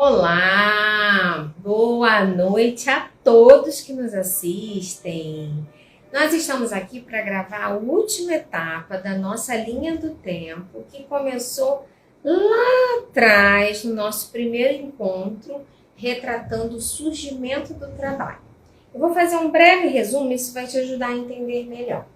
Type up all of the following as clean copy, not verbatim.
Olá, boa noite a todos que nos assistem. Nós estamos aqui para gravar a última etapa da nossa linha do tempo, que começou lá atrás, no nosso primeiro encontro, retratando o surgimento do trabalho. Eu vou fazer um breve resumo, isso vai te ajudar a entender melhor.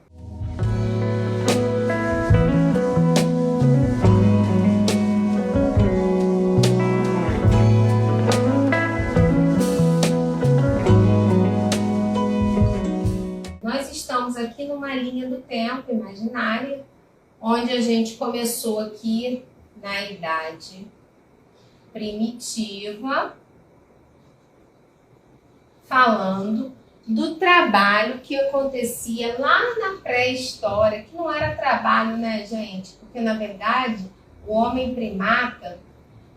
Estamos aqui numa linha do tempo imaginária, onde a gente começou aqui na idade primitiva, falando do trabalho que acontecia lá na pré-história, que não era trabalho, né, gente? Porque, na verdade, o homem primata,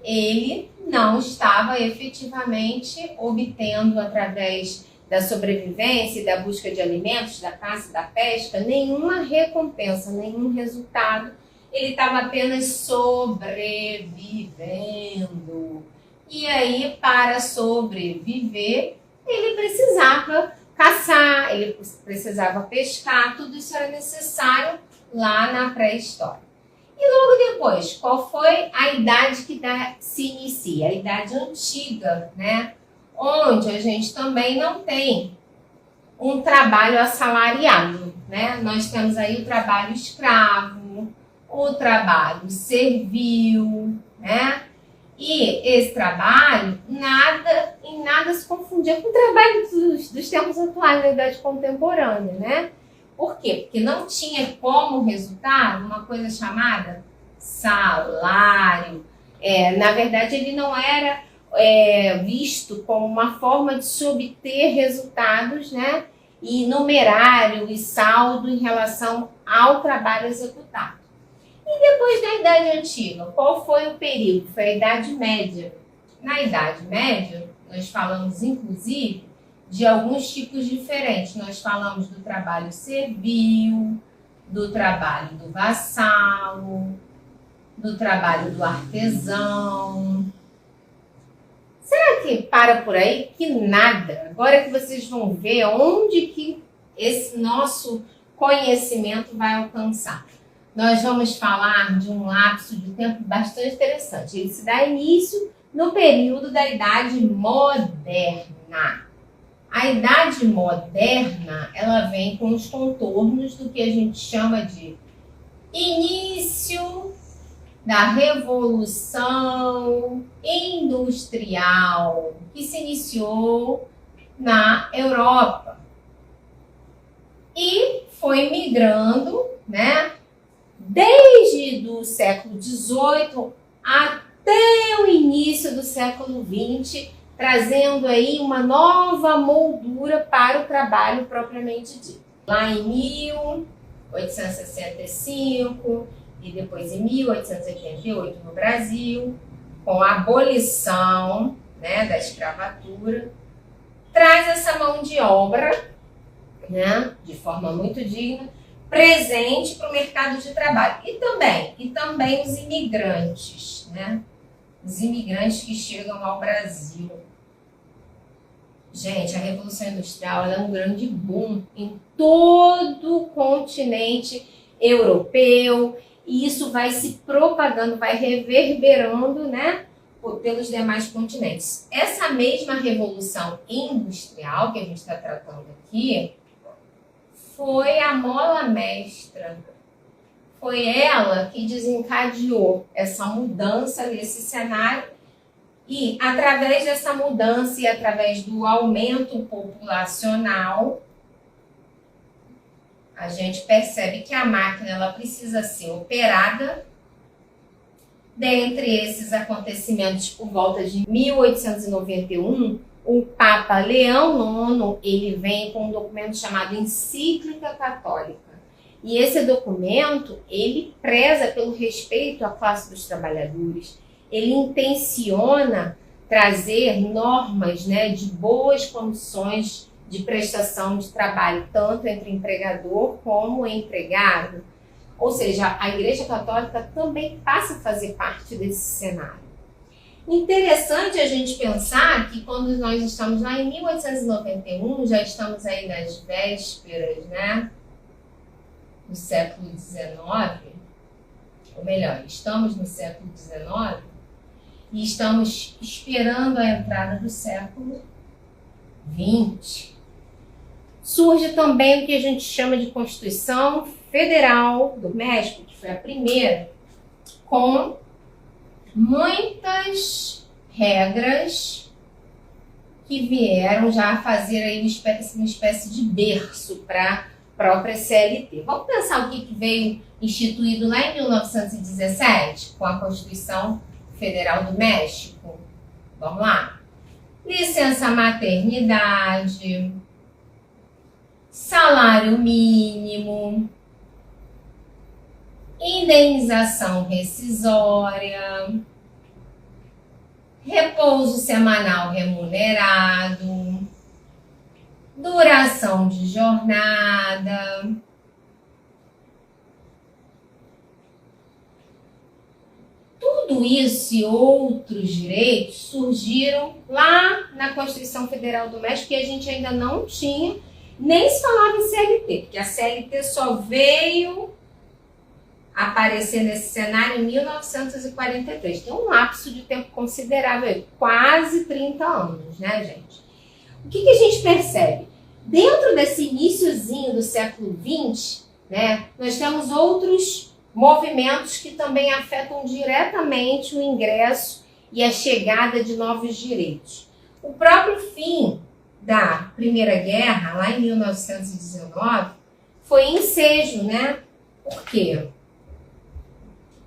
ele não estava efetivamente obtendo através da sobrevivência e da busca de alimentos, da caça e da pesca, nenhuma recompensa, nenhum resultado. Ele estava apenas sobrevivendo. E aí, para sobreviver, ele precisava caçar, ele precisava pescar, tudo isso era necessário lá na pré-história. E logo depois, qual foi a idade que se inicia? A idade antiga, né? Onde a gente também não tem um trabalho assalariado, né? Nós temos aí o trabalho escravo, o trabalho servil, né? E esse trabalho em nada se confundia com o trabalho dos tempos atuais, da idade contemporânea, né? Por quê? Porque não tinha como resultado uma coisa chamada salário. Na verdade, ele não era visto como uma forma de se obter resultados, né? E numerário e saldo em relação ao trabalho executado. E depois da Idade Antiga, qual foi o período? Foi a Idade Média. Na Idade Média, nós falamos inclusive de alguns tipos diferentes. Nós falamos do trabalho servil, do trabalho do vassalo, do trabalho do artesão. Será que para por aí? Que nada. Agora que vocês vão ver onde que esse nosso conhecimento vai alcançar. Nós vamos falar de um lapso de tempo bastante interessante. Ele se dá início no período da Idade Moderna. A Idade Moderna, ela vem com os contornos do que a gente chama de início da Revolução Industrial, que se iniciou na Europa e foi migrando, né, desde o século XVIII até o início do século XX, trazendo aí uma nova moldura para o trabalho propriamente dito. Lá em 1865 e depois em 1888 no Brasil, com a abolição, né, da escravatura, traz essa mão de obra, né, de forma muito digna, presente para o mercado de trabalho. E também os imigrantes, né, os imigrantes que chegam ao Brasil. Gente, a Revolução Industrial ela é um grande boom em todo o continente europeu, e isso vai se propagando, vai reverberando, né, pelos demais continentes. Essa mesma Revolução Industrial que a gente está tratando aqui foi a mola mestra. Foi ela que desencadeou essa mudança nesse cenário. E através dessa mudança e através do aumento populacional, a gente percebe que a máquina ela precisa ser operada. Dentre esses acontecimentos, por volta de 1891, o Papa Leão IX ele vem com um documento chamado Encíclica Católica. E esse documento ele preza pelo respeito à classe dos trabalhadores. Ele intenciona trazer normas, né, de boas condições de prestação de trabalho, tanto entre empregador como empregado. Ou seja, a Igreja Católica também passa a fazer parte desse cenário. Interessante a gente pensar que quando nós estamos lá em 1891, já estamos aí nas vésperas, né, do século XIX, ou melhor, estamos no século XIX e estamos esperando a entrada do século XX. Surge também o que a gente chama de Constituição Federal do México, que foi a primeira, com muitas regras que vieram já fazer aí uma espécie de berço para a própria CLT. Vamos pensar o que veio instituído lá em 1917, com a Constituição Federal do México. Vamos lá? Licença maternidade, salário mínimo, indenização rescisória, repouso semanal remunerado, duração de jornada, tudo isso e outros direitos surgiram lá na Constituição Federal do México, que a gente ainda não tinha, nem se falava em CLT, porque a CLT só veio aparecer nesse cenário em 1943. Tem um lapso de tempo considerável, quase 30 anos, né, gente? O que a gente percebe? Dentro desse iniciozinho do século XX, né, nós temos outros movimentos que também afetam diretamente o ingresso e a chegada de novos direitos. O próprio fim da Primeira Guerra, lá em 1919, foi ensejo, né? Por quê?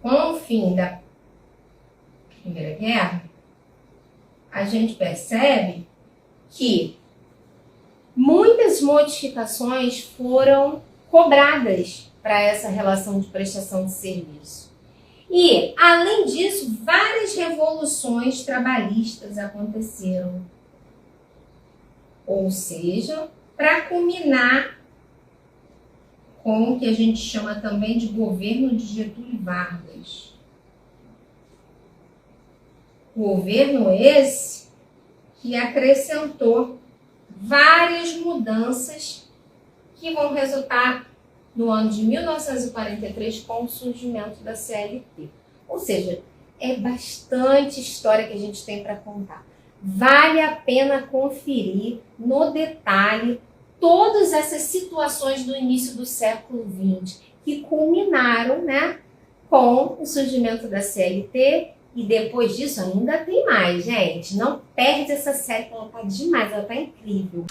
Com o fim da Primeira Guerra, a gente percebe que muitas modificações foram cobradas para essa relação de prestação de serviço. E, além disso, várias revoluções trabalhistas aconteceram. Ou seja, para culminar com o que a gente chama também de governo de Getúlio Vargas. Governo esse que acrescentou várias mudanças que vão resultar no ano de 1943 com o surgimento da CLT. Ou seja, é bastante história que a gente tem para contar. Vale a pena conferir no detalhe todas essas situações do início do século XX que culminaram, né, com o surgimento da CLT e depois disso ainda tem mais, gente. Não perde essa série, ela tá demais, ela tá incrível.